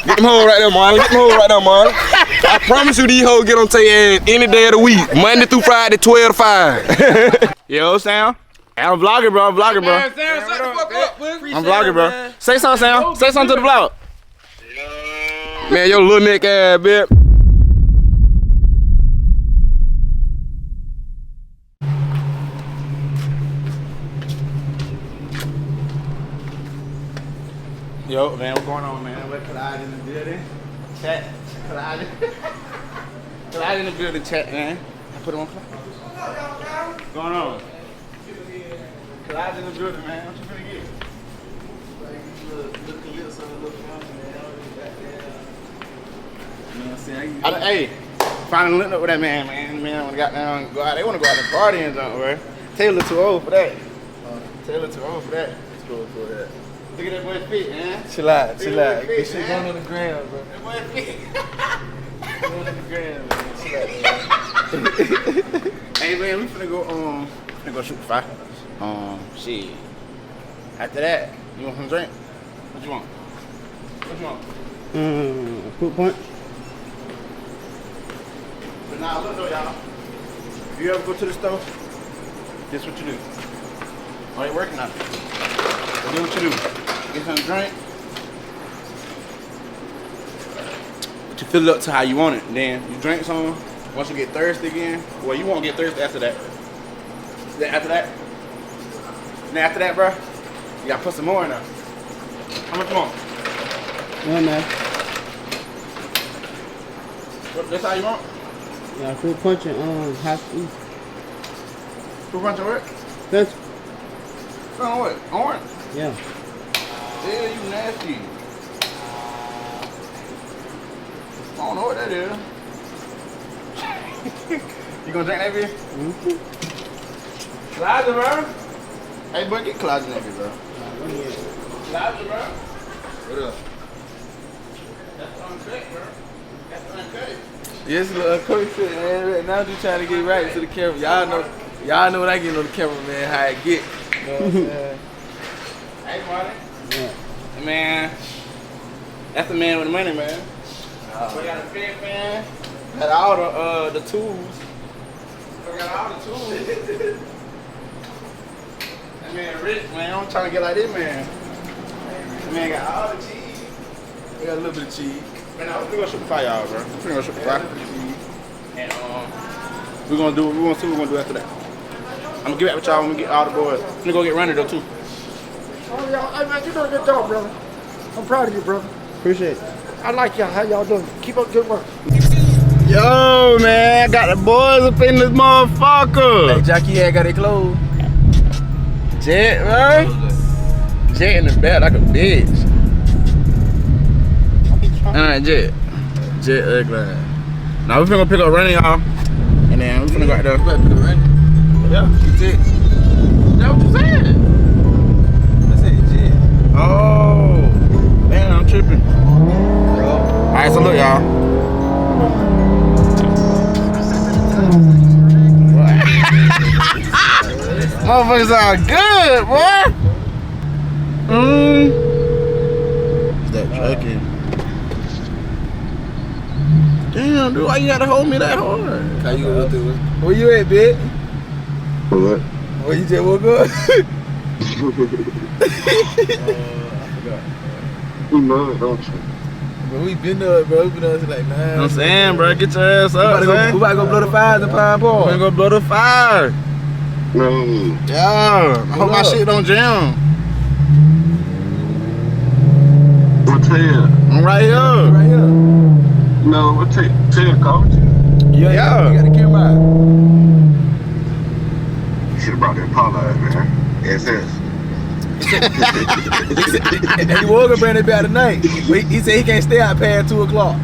Get them hoes right there, Marlon. Get them hoes right there, Marlon. I promise you these hoes get on to your ass any day of the week. Monday through Friday, 12 to 5. Yo, Sam. I'm vlogging, bro. I'm vlogging, bro. Man, Sam, shut the fuck up, boy. I'm vlogging, bro. Man. Say something, Sam. Say something to the vlog. Man, your little neck ass, bitch. Yo, man, what's going on, man? We're Clyde in the building. Chat. Clyde. Clyde in the building, chat, man. I put him on play. What's going on? Clyde in the building, man. What you finna get? Little calypso, little fun, man. You know what I'm saying? Hey, finally linked up with that man, man. Man, when got down, go out. They wanna go out and party and something, bro. Taylor too old for that. Taylor too old for that. Too old for that. Look at that boy's feet, man. Chill out. Good shit going on the ground, bro. That boy's feet. Going on the ground, man. Chill out, man. Hey, man, we finna go shoot the fire. Shit. After that, you want some drink? What you want? What you want? Fruit punch. But nah, look though, y'all. If you ever go to the store, guess what you do? Oh, you working on it. Do what you do. Get some drink. But you fill it up to how you want it. Then you drink some. Once you get thirsty again, well, you won't get thirsty after that. Then after that, bro, you gotta put some more in there. How much more? Yeah, man. That's how you want? Yeah, fruit punch and half east. Fruit punch and what? That's On what? Orange? yeah. Yeah, you nasty. I don't know what that is. You gonna drink that beer? Closet, bro. Hey, boy, get closet in that beer, bro. Closet, bro. What up? That's uncut, bro. That's uncut. Yes, little coach shit, man. Right now, I'm just trying to get right to the camera. Y'all know when I get on the camera, man, how I get. You know what I'm saying? Hey, Marty. Yeah. Man, that's the man with the money, man. We got a fit fan. Got all the tools. We got all the tools. That man rich, man. I'm trying to get like this, man. That man got all the cheese. We got a little bit of cheese. Man, I'm gonna shoot the fire, y'all, bro. I'm gonna shoot the fire. And we're gonna see what we're gonna do after that. I'm gonna get back with y'all when we get all the boys. I'm gonna go get running though too. Oh, y'all, hey man, you doing a good job, brother. I'm proud of you, brother. Appreciate it. I like y'all. How y'all doing? Keep up good work. Yo, man, I got the boys up in this motherfucker. Hey, Jackie, yeah, got it closed. Jet, bro. Jet in the back like a bitch. Alright, Jet. Jet ugly. Now we finna pick up running, y'all. And then we finna go out there. Yeah, Jet. That's what you said. I said Jet. Oh, man, I'm tripping. Alright, so look, y'all. Motherfuckers are good, boy. Is that trucking? Damn, dude, why you gotta hold me that hard? How you gonna do it? Where you at, bitch? What? Where you just woke up? You know it, don't you? Bro, we been up, bro. We been up since like 9. You know what I'm saying, bro? Get your ass up, We about to go blow the fires in Pine We're Park. gonna go blow the fire. No. Yeah, I hope my shit don't jam. What tail? I'm right here. Right here. No, what tail called you? Yeah. You got the camera out. You should have brought that Impala, man. SS. And he was gonna bring it back tonight. But he said he can't stay out past 2 o'clock.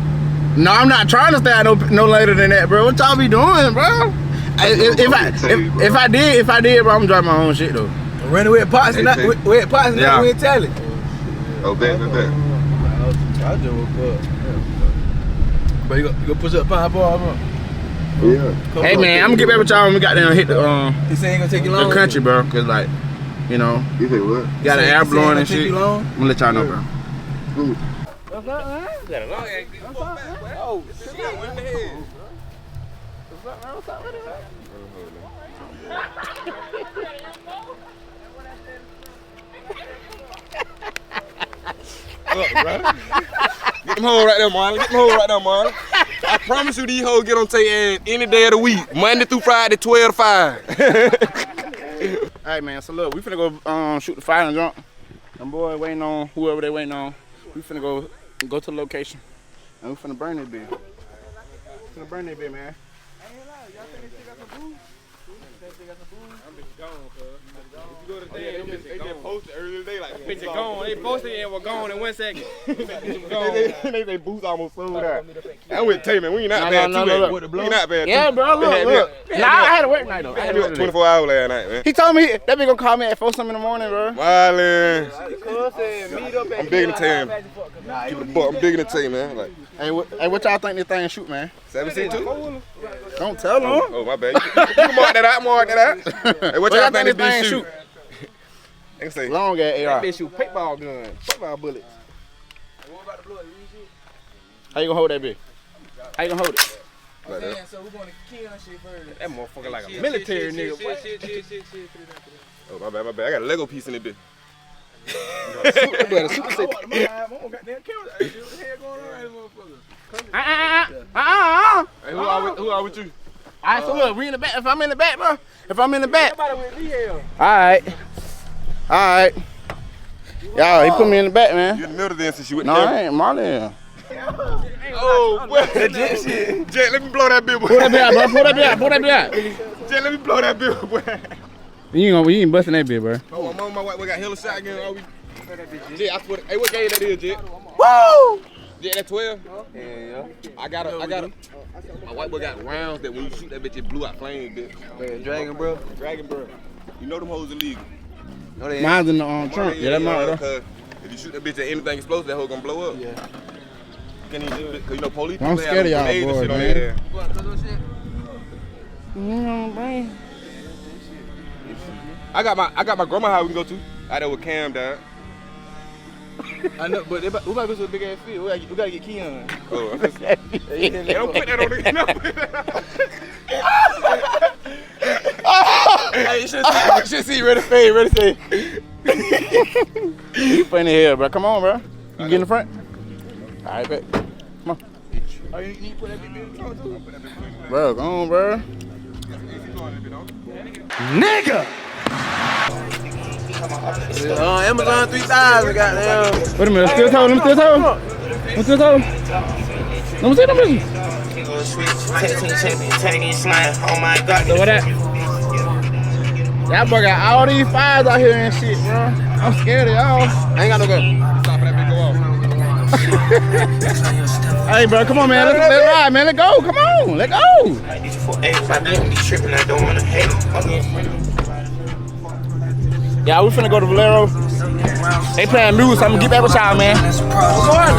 No, I'm not trying to stay out no later than that, bro. What y'all be doing, bro? If I did, bro, I'm driving my own shit though. Running with pots and we ain't telling. Oh, bet. I just woke up. But you go push up Pine Park, bro. Yeah. Hey man, I'm gonna get back with y'all when we got down and hit the He said ain't gonna take you long. the country, bro. Cause like, you know, You say what? got an air blowing and take shit. you long? I'm gonna let y'all know, bro. What's up, man? Got a long ass. What's up, man? Oh, shit, what in the head? What's up, man? What's up with it, man? Look, bro. Get them hoes right there, Marlon. Get them hoes right there, Marlon. I promise you these hoes get on their ass any day of the week. Monday through Friday, 12 to 5. Alright, man, so look, we finna go shoot the fire and jump. Them boys waiting on whoever they waiting on. We finna go to the location. And we finna burn that bitch. Finna burn that bitch, man. They just posted earlier today like Picture gone. They posted it and were gone in 1 second. they boots almost sold out. I'm with Tay, man. We ain't not bad no, too. look. We ain't not bad Yeah, too. bro, look. Nah, I had to work night though. I had to work today. 24 hours last night, man. He told me that bitch gonna call me at 4 in the morning, bro. Marlon. I'm bigger than Tay. Keep it a buck. I'm bigger than Tay, man. Like, Hey, what y'all think this thing shoot, man? 7.62? Don't tell them. Oh, my bad. You can mark that out. Hey, what y'all think this bitch shoot? I can say. Long ass AR. Bitch shoot paintball gun, paintball bullets. How you gonna hold that bitch? How you gonna hold it? Like that. So we're going to kill that shit first. That motherfucker like a military nigga. Oh, my bad. I got a Lego piece in it, bitch. Hey, who are with you? Alright, so look, we in the back. If I'm in the back, bro. If I'm in the back. Alright. Y'all, he put me in the back, man. You in the middle then since you with No, I ain't Marlon. Oh, boy. Jet, let me blow that bitch, boy. Pull that bitch out, bro. Pull that bitch out. Jet, let me blow that bitch, boy. You ain't busting that bitch, bro. Oh, my mama, my wife, we got hella shot again. Jet, I swear. Hey, what game that is, Jet? Woo! Jet, that 12? Yeah. I got a. My white boy got rounds that when you shoot that bitch, it blew out flames, bitch. Dragon, bro. Dragon, bro. You know them hoes illegal. No, they Mine's in the trunk. Yeah, that's mine, bro. Cause if you shoot that bitch at anything explosive, that hoe gonna blow up. Yeah. Can't even do it, cause you know police. I'm people scared of have y'all grenades and boys, shit on their ass. I got my grandma house we can go to. Out there with Cam, dog. I know, but we about to go to a big ass field. We gotta get Keon. Oh, I'm just, hey, don't put that on the. Hey, you should see. Ready to fade. You funny here, bro. Come on, bro. You get in the front. All right, bet. Come on. Oh, you need to put that big in the front too? Bro, go on, bro. Nigga! Amazon 3000, goddamn. Wait a minute. Still told him. Let me see. Oh my God. So what that? That boy got all these fires out here and shit, bro. I'm scared of y'all. I ain't got no gun. Stop for that bitch go off. Hey, bro, come on, man. Let's ride, man. Let's go. Come on. Let's go. Yeah, we finna go to Valero. They playing music, so I'm gonna get back with y'all, man. What's going on?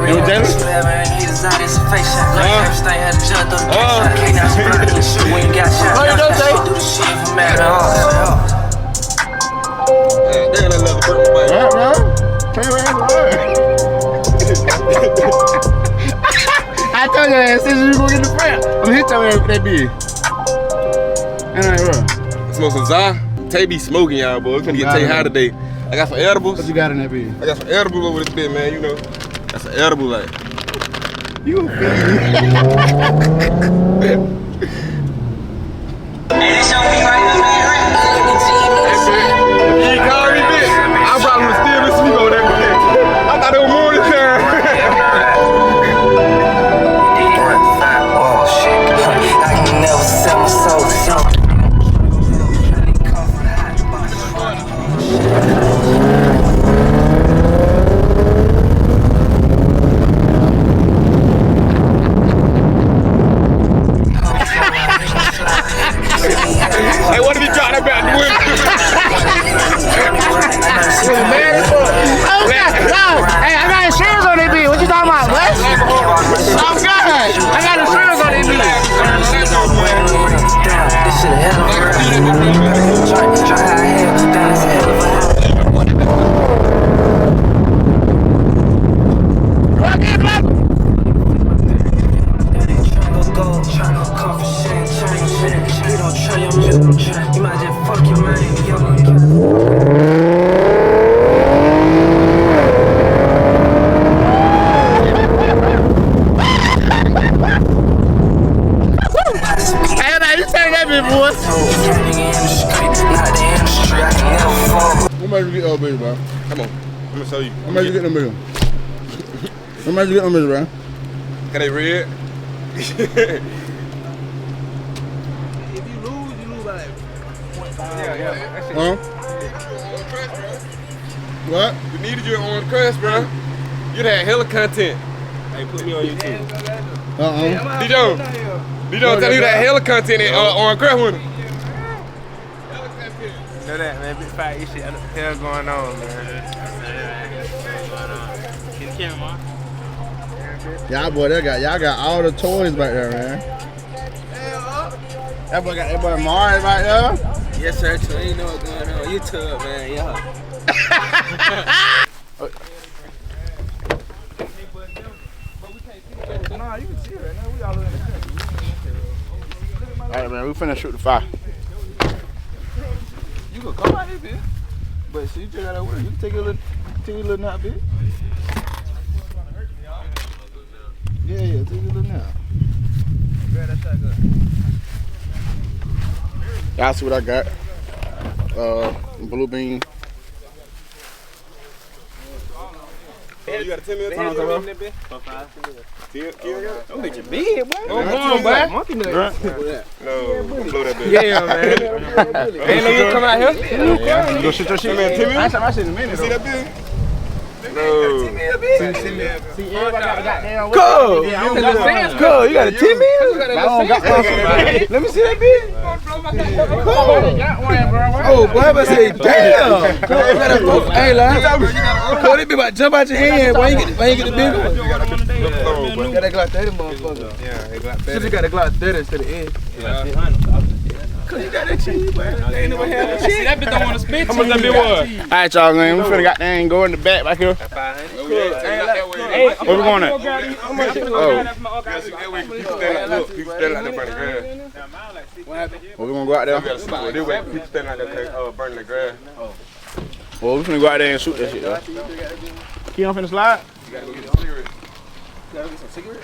You with Jalen? How you doing, Jay? Damn, that leather burnt my Yeah, bro. I told you, as soon as you go get the front, I'm gonna hit your ass with that bitch. And I bro. Smoke some Zah. Tay be smoking, y'all, boy. We finna get Tay high today. I got some edibles. What you got in that bitch? I got some edibles over this bit, man. You know, that's an edible, like. You a He called me bitch. I probably was still asleep over that bitch. I thought it was morning time. Oh shit, I can never sell my soul to something. Hey, what did he drop that back? show you. How much you get them bitches? How much you get them bitches, bro? Can they red? If you lose by like 0.5. Huh? What? We needed you on the crest, bro. You'd had hella content. Hey, put me on YouTube. D-Joe, tell you that hella content on crest with him. Know that, man. Big fight, this shit. What the hell going on, man? Get the camera, man. Y'all boy, y'all got all the toys back there, man. That boy got that boy Mars right there. Yes, sir. So you know what's going on. YouTube, man. Yeah. Nah, you can see it right now. We all in the All right, man, we finna shoot the fire. You can come out here, bitch. But see, you just gotta work. You can take a little nap, bitch. Yeah, take a little nap. Grab that shotgun. Y'all see what I got? Blue bean. You got a 10 minute Hold on, bro? bro. 10 Don't make you big, boy. Come on, boy. Monkey nut. No, blow that bitch. Yeah, man. Ain't no you come out here. You go shoot your shit? Man, 10 I minutes? shot my shit in a minute, See though. that bitch? No. See, everybody got a goddamn way. Cool. Yeah, I don't got fans. Cool, you got a 10 minutes? Let me see that bitch. Oh, boy, I say, damn. Hey, like, cool, they be about to jump out your hand. Why you get the big one? Got that Glock 30, motherfucker. Yeah, they got Should have got the Glock 30 instead of N. Cause you got that cheese, boy. Ain't never had that cheese. that bitch don't want to spit. How much that bitch was? All right, y'all, man. We finna got there and go in the back back here. Hey, Where we going at? how much you Oh. got from my guys? People standing like this grass. Well, we gonna go out there. This way, people standing like that, burning the grass. Well, we finna go out there and shoot that shit, though. Keon finna slide? You gotta go get a cigarette.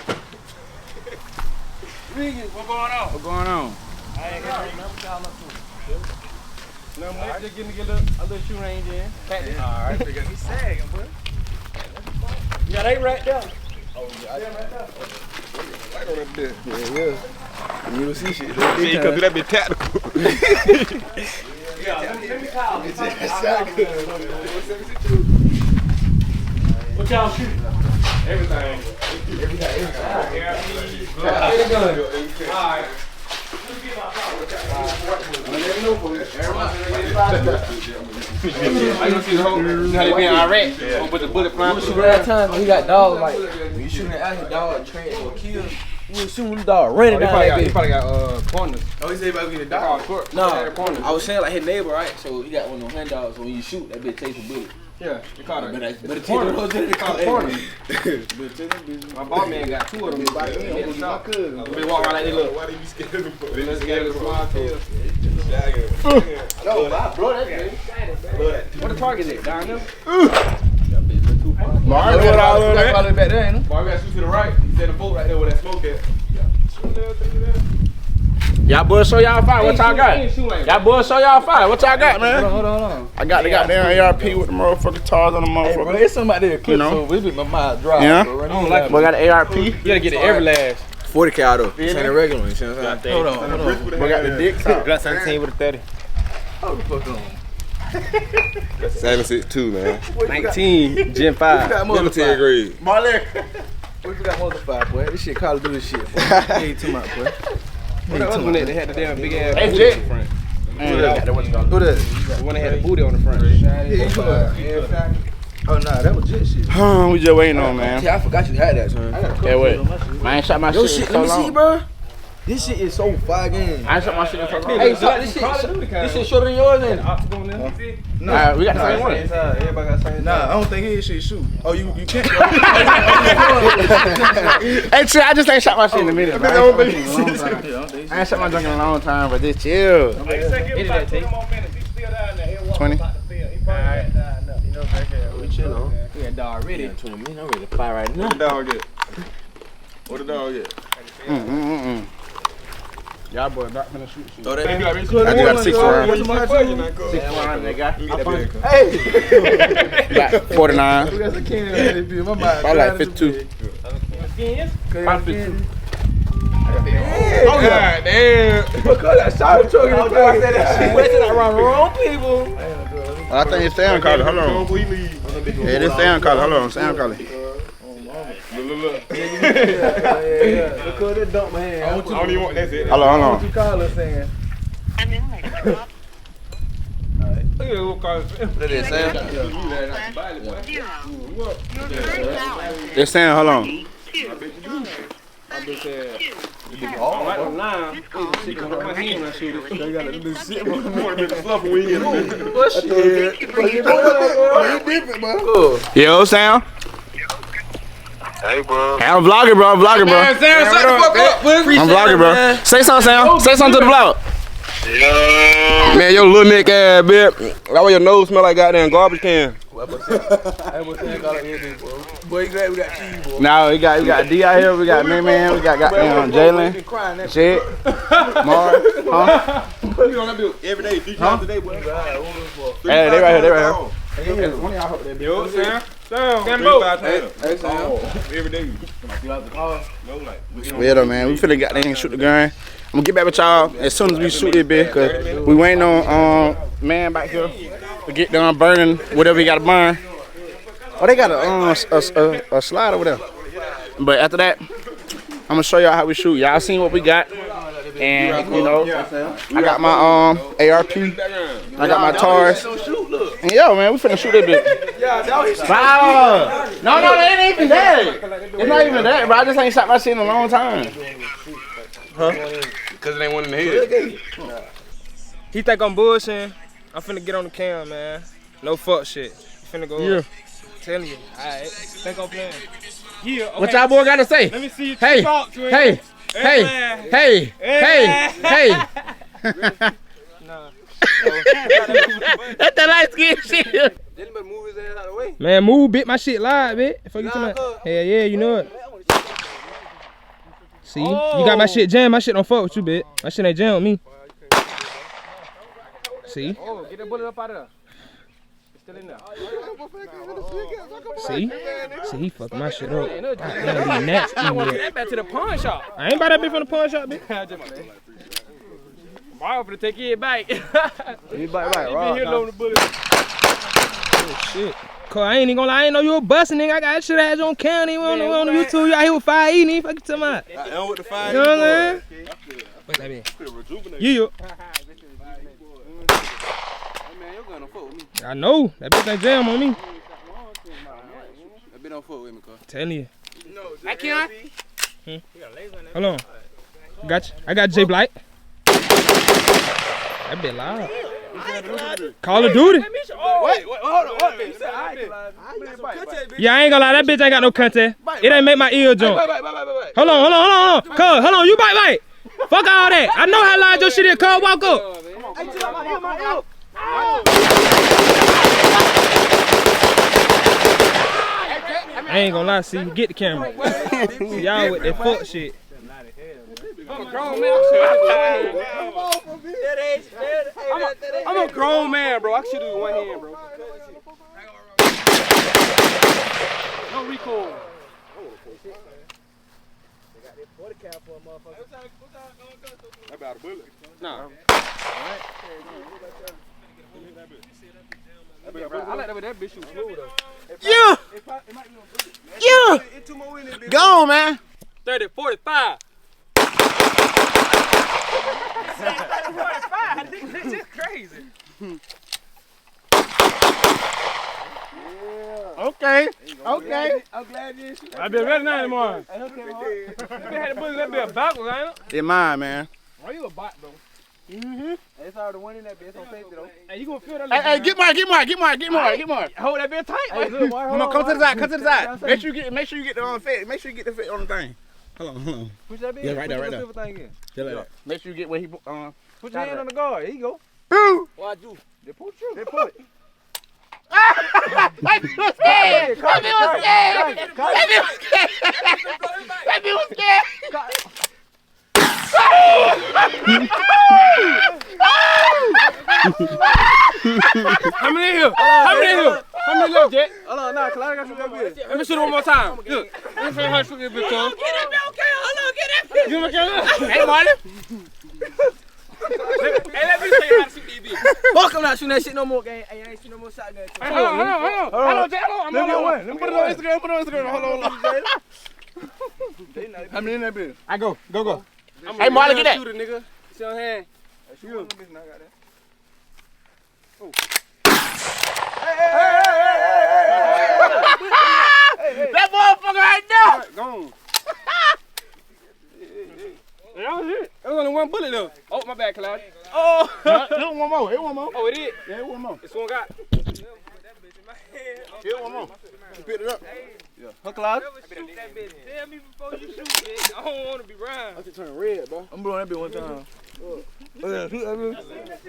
What's going on? No, man, just getting a little shoe range in. Alright, he's sagging, boy. You got 8 right there. Light on that bitch. Yeah. You don't see shit. See, you can do that bitch tactical. Let me call. What y'all shooting? Everything. Alright. I don't see the whole. How they being Iraq with the bullet flying. That time he got dogs like when you shooting out his dog train or kill. We was shooting the dog running down that He bitch. probably got corners. Oh, he said about getting a dog. No, I was saying like his neighbor, right? So he got one of them hand dogs. So when you shoot, that bitch takes a bullet. Yeah, they caught it. But it take those in the Corner. My ball man got 2 of them. They walk around like they look. Why do you scared of them for? They just scared of the small kills. No, I blow that thing. What the target is? Down there? Mario got all of that. Back there, ain't Boy, we got to shoot to the right. He said the boat right there where that smoke at. Y'all boys show y'all fire. What y'all got? Y'all boys show y'all fire. What y'all got, man? Hold on. I got the goddamn ARP with the motherfucking tars on the Hey, bro, motherfucker. there's somebody there clip, You know? so we be my mind dry. Yeah? Bro. I don't like We got the ARP. You gotta get it every last. 40 cal though. This ain't a regular one. You see what I'm saying? Hold on. We got the dicks out. Got 17 with a 30. Hold the fuck on. 762, man. 19, Gen 5. Military grade. Marley. What you got multiplied, boy? This shit Call of Duty shit. Boy. Ain't too much, boy. What the other one that they had the damn big ass Hey, booty Jay. on the front? Man, we got that what you call Who that? The one that had the booty on the front. Yeah, you talking about? Oh, nah, that was jet shit. We just waiting on, man. Yeah, I forgot you had that, son. Yeah, wait. I ain't shot my Yo, shit in shit, so let me long. see, bro. This shit is so fire game. I ain't shot my shit in so long. Hey, so this shit shorter than yours, ain't it? No, we got the same one. Everybody got the same. Nah, I don't think his shit shoot. Oh, you can't. Hey, chill, I just ain't shot my shit in a minute. Man. I I ain't shot my junk in a long time, but just chill. 20. We chill on. We got dog ready. 20 minutes, I'm ready to fly right now. What the dog get? What the dog get? Y'all boys not finna shoot. Throw that in. I just got 6 rounds. 6 rounds, nigga. Hey! About 49. We got some candy on this bitch. My mind. Probably like 52. Probably 52. Oh, God damn. Because that shot truck in the package. Around the wrong people. I think it's sound color. Hold on. Yeah, this sound color. Hold on. Sound color. Look. Because it dumped my hand. I don't even want that. Hold on. What you call it saying? That is Sam. This sound. Hold on. Yo, Sam. Hey, bro. Hey, I'm vlogging, bro. Sam, shut the fuck up, pussy. I'm vlogging, bro. Say something, Sam. Say something to the vlog. Yeah. Man, your little neck ass, bitch. That way your nose smell like goddamn garbage can. Boy, you glad we got cheese, boy. Now we got D out here. We got Man. We got goddamn Jalen. Shit. Mar. Huh? You on that bill every day, 3 times a day, boy. Hey, they right here. Yo, Sam. Sam, Hey, Sam. every day. Yeah, though, man. We finna goddamn shoot the gun. I'm gonna get back with y'all as soon as we shoot this bitch, cause we waiting on Man back here to get done burning whatever he gotta burn. Oh, they got a slide over there. But after that, I'm gonna show y'all how we shoot. Y'all seen what we got, and you know, I got my ARP, I got my TARs. And yo, man, we finna shoot this bitch. Wow. No, it ain't even that. It's not even that, bro. I just ain't shot my shit in a long time. Cause it ain't one in the head. He think I'm bullshitting. I'm finna get on the cam, man. No fuck shit. Finna go up. Telling you. Alright. Think I'm playing. Yeah, okay. What y'all boy gotta say? Let me see you Hey, talk to him. hey. Nah. That's the light skin shit. Anybody move his ass out of the way? Man, move, bit my shit live, bitch. Fuck you talking about. Hell yeah, you know it. See? You got my shit jammed. My shit don't fuck with you, bitch. My shit ain't jammed with me. See? Oh, get that bullet up out of there. It's still in there. See? See, he fucking my shit up. Damn, these gnats eating me up. Back to the pawn shop. I ain't buy that bitch from the pawn shop, bitch. I'm finna take it back. You bite right, Been here loading the bullets. Oh, shit. Cause I ain't even gonna lie, I ain't know you were busting, nigga. I got that shit ass on camera, nigga. On YouTube, you out here with 5E, nigga. Fuck you talking about. I am with the 5. You know what I'm saying? What's that mean? Yeah. Man, you're gonna fuck with me. I know. That bitch ain't jam on me. That bitch don't fuck with me, cuz. Telling you. I can't. Hold on. Got you. I got J Blight. That bitch loud. Call of Duty. Wait, hold on. What? You said I Yeah, I ain't gonna lie. That bitch ain't got no content. It ain't make my ear jump. Wait. Hold on. Cuz, hold on. You bite. Fuck all that. I know how loud your shit is, cuz. Walk up. I ain't gonna lie, see, get the camera. See, y'all with that fuck shit. I'm a grown man. I'm a grown man, bro. I should do it with one hand, bro. No recoil. That about a bullet. Nah. I like that way that bitch shoot smooth though. Yeah. Go on, man. 30, 45. This is crazy. Okay. I'm glad you didn't shoot. I been ready now tomorrow. If they had the bullet, that'd be a backwards, ain't it? It's mine, man. Why you a bot, bro? It's already one in that bitch. It's on safety, though. Hey, you gonna feel that? Hey, get more. Hold that bitch tight. Hey, look, Come on, come to the side. Make sure you get the fit. Make sure you get the fit on the thing. Hold on. Push that bitch. Yeah, right there. Put the silver thing in. Just like that. Make sure you get where he Put your hand on the guard. Here you go. Boo! Why'd you? They put you. They put it. That bitch was scared. That bitch was scared. How many here? How many here? How many left, Jet? Hold on, nah, Clyde got to shoot that bitch. Let me shoot it one more time. Look. Let me show you how to shoot this bitch, cuz. Get that bitch, okay? Hold on, get that bitch. Give me a camera. Hey, Marley. Hey, let me show you how to shoot these bitches. Fuck, I'm not shooting that shit no more, gang. Hey, I ain't shooting no more shotgun. Hold on, Jet. Hold on. Let me put it on Instagram. Hold on. How many in that bitch? I go. Hey, Marley, get that. Shoot it, nigga. It's your hand. Shoot bitch, I got that. That motherfucker right there. Go on. That was it. There was only one bullet though. Oh, my bad, Clyde. Oh, hit one more. Oh, it is? Yeah, hit one more. This one got. Hit one more. You picked it up. Yeah. Huh, Clyde? Shoot that bitch. Tell me before you shoot, bitch. I don't want to be round. I just turned red, bro. I'm blowing that bitch one time.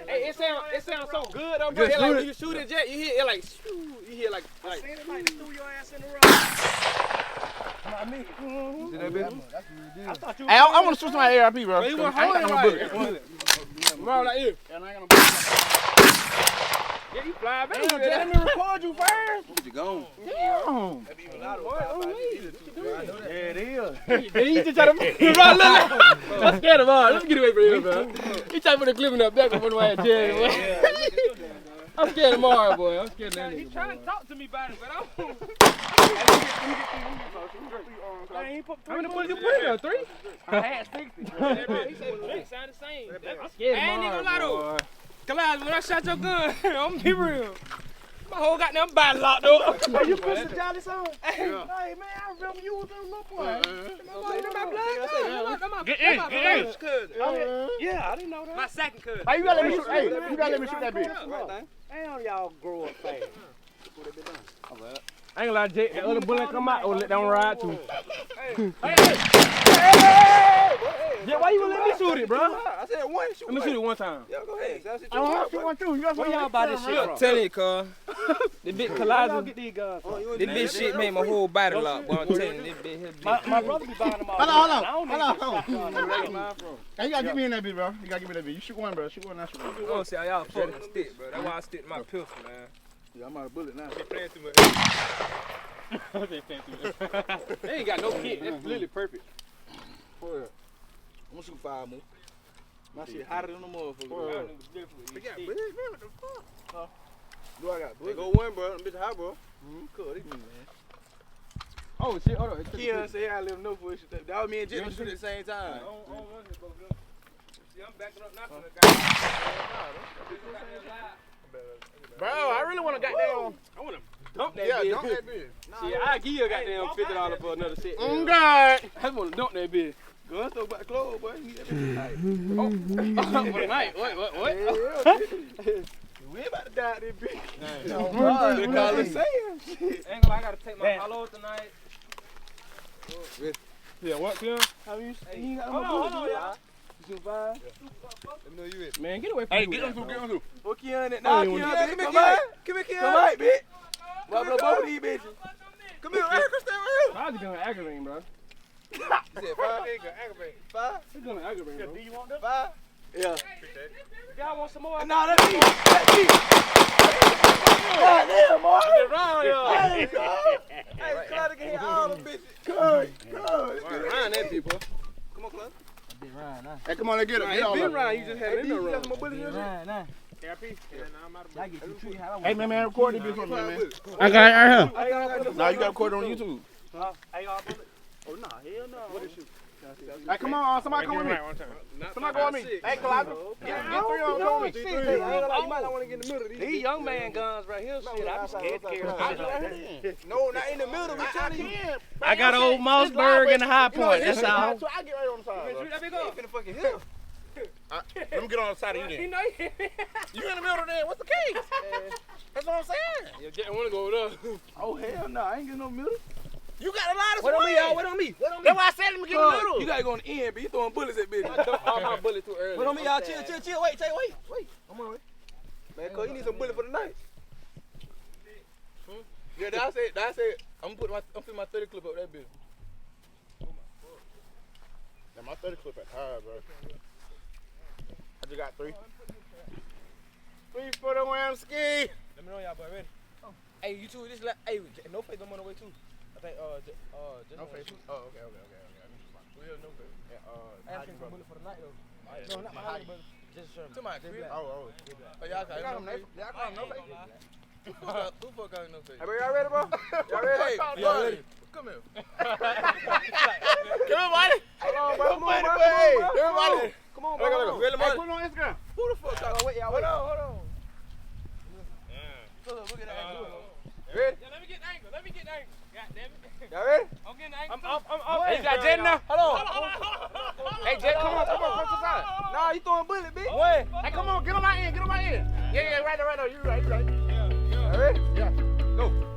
Hey, it sounds so good though, bro. Like when you shoot it, Jet, you hear it like, you hear like. Threw your ass in the road. See that bitch? Hey, I want to shoot somebody ARP, bro. He was I ain't got no bullet. Tomorrow like here. Yeah, I ain't got no bullet. Yeah, you fly back. Damn, Jet, let me record you first. What you gone? Damn. Yeah, it is. He just try to run. I'm scared of all. Let me get away from here, bro. He tried to put a clip in the back of one of my Jet. I'm scared of Mario, boy. I'm scared of that nigga. He's trying to talk to me about it, but I don't. How many bullets you put in there? 3? I had 60. He said it sound the same. I'm scared of Mario, I ain't even gonna lie though. Clyde, when I shot your gun, I'm gonna be real. My whole goddamn body locked up. Hey, you put some Johnny song? Hey, man, I remember you was in little boy. Get in. Yeah, I didn't know that. My second cousin. Hey, you gotta let me shoot. Hey, you gotta let me shoot that bitch. Damn, y'all grow up fast. I ain't gonna lie, Jake. That other bullet come out, or let that one ride too. Yeah, why you gonna let me shoot it, bro? I said one. Shoot Let me shoot it one time. Yeah, go ahead. I want to shoot one too. You got Where y'all buy this shit from? Tell you, cuz. The big collider. Get these guns from? This big shit made my whole body lock, boy. I'm telling you, this big hit big. My brother be buying them all. Hold on. I Hey, you gotta get me in that bitch, bro. You gotta give me that bitch. You shoot one, bro. Shoot one, I shoot one. I don't see how y'all fuck with the stick, bro. That's why I stick to my pistol, man. Yeah, I'm out of bullet now. Playing too much. They ain't got no kit. That's literally perfect. I'm gonna shoot 5 more. My shit hotter than the motherfucker. What the fuck? Do I got bullet? Go one, bro. Them bitch hot, bro. Cool, they man. Oh shit, hold on. Keon said I live no for shit. That was me and Jit shoot at the same time. See, I'm backing up now for the guy. Bro, I really wanna goddamn. I wanna dump that Yeah, bitch. dump that bitch. See, I give you a goddamn $50 for another shit. God. I just wanna dump that bitch. Gun store about to close, boy. You need that bitch tonight. For the night. What? We about to die this bitch. No, They call it saying. ain't gonna, I gotta take my hollow tonight. Yeah, what, Keon? How you? Hey, You got hold on, y'all. You shoot 5? Let me know you in. Man, get away from Hey, me. get them two. What Keon at? Nah, Nah, Keon, Keon, bitch, come come here, here. Come here, Keon. Come on, bitch. Blow both of these bitches. Come here, Eric, stay right here. How's it gonna aggravate, bro? You said 5? They gonna aggravate. 5? It's gonna aggravate, bro. Do you want them? 5? Yeah. Y'all want some more? Nah, that's me. That's me. God damn, boy. Get around, y'all. Hey, Claude can hit all them bitches. Come on. Around that people. Come on, Claude. Hey, come on, let's get him. Get all Been of them. around, you just had it in there, Some more bullets in there? ARP? Yeah, nah, I'm out of breath. Hey, man, record this bitch for me, man. I got it right here. Nah, you got to record it on YouTube. Hey, y'all bullet. Oh, nah, hell no. What is you? Hey, come on, somebody come with me. Somebody go with me. Hey, Claude. Get 3 on, come with me. You might not want to get in the middle of these young man guns right here. Shit, I'm scared to carry shit like that. No, not in the middle. We trying to I got old Mossberg and the High Point. That's all. So I get right on the side. Shoot that big You up. finna fucking hit him. Let me get on the side of you then. You know you. You in the middle there. What's the case? That's what I'm saying. Yeah, Jack wanna go over there. Oh, hell no. I ain't getting no middle. You got a lot of Wait on me, swing. y'all. Wait on me. Wait on me. That's why I said let me get in the middle. You gotta go on the end, but you throwing bullets at bitch. I dumped all my bullets too early. Wait on me, y'all. Chill. Wait. Come on, man. Cause you need some bullet for the night. Yeah, I said, I'm finna my 30 clip up that bitch. And my 30 clip at high, bro. I just got 3. 3 for the wham ski. Let me know y'all boy ready. Hey, you two, this hey, no face, I'm on the way too. I think just No face. Oh, okay. Real no face. Yeah, I think some bullet for the night though. No, not my height. height, but just show me. To my crib. Oh. Y'all They got him no face. Who fuck got no face? Hey, bro, y'all ready, bro? Y'all ready? Hey, y'all ready? Come here. Everybody. Hold on, bro. Come on, bro. Everybody. Come on, bro. Hey, put it on Instagram. Who the fuck got wait, y'all wait. Hold on. Look at that. Ready? Yeah, let me get the angle. God damn it. Y'all ready? I'm getting the angle. I'm Hey, you got Jet now? Hold on. Hey, Jet, come on to the side. Nah, you throwing bullet, bitch. What? Hey, come on, get on my end. Yeah, right there. You right. Y'all ready? Yeah. Go.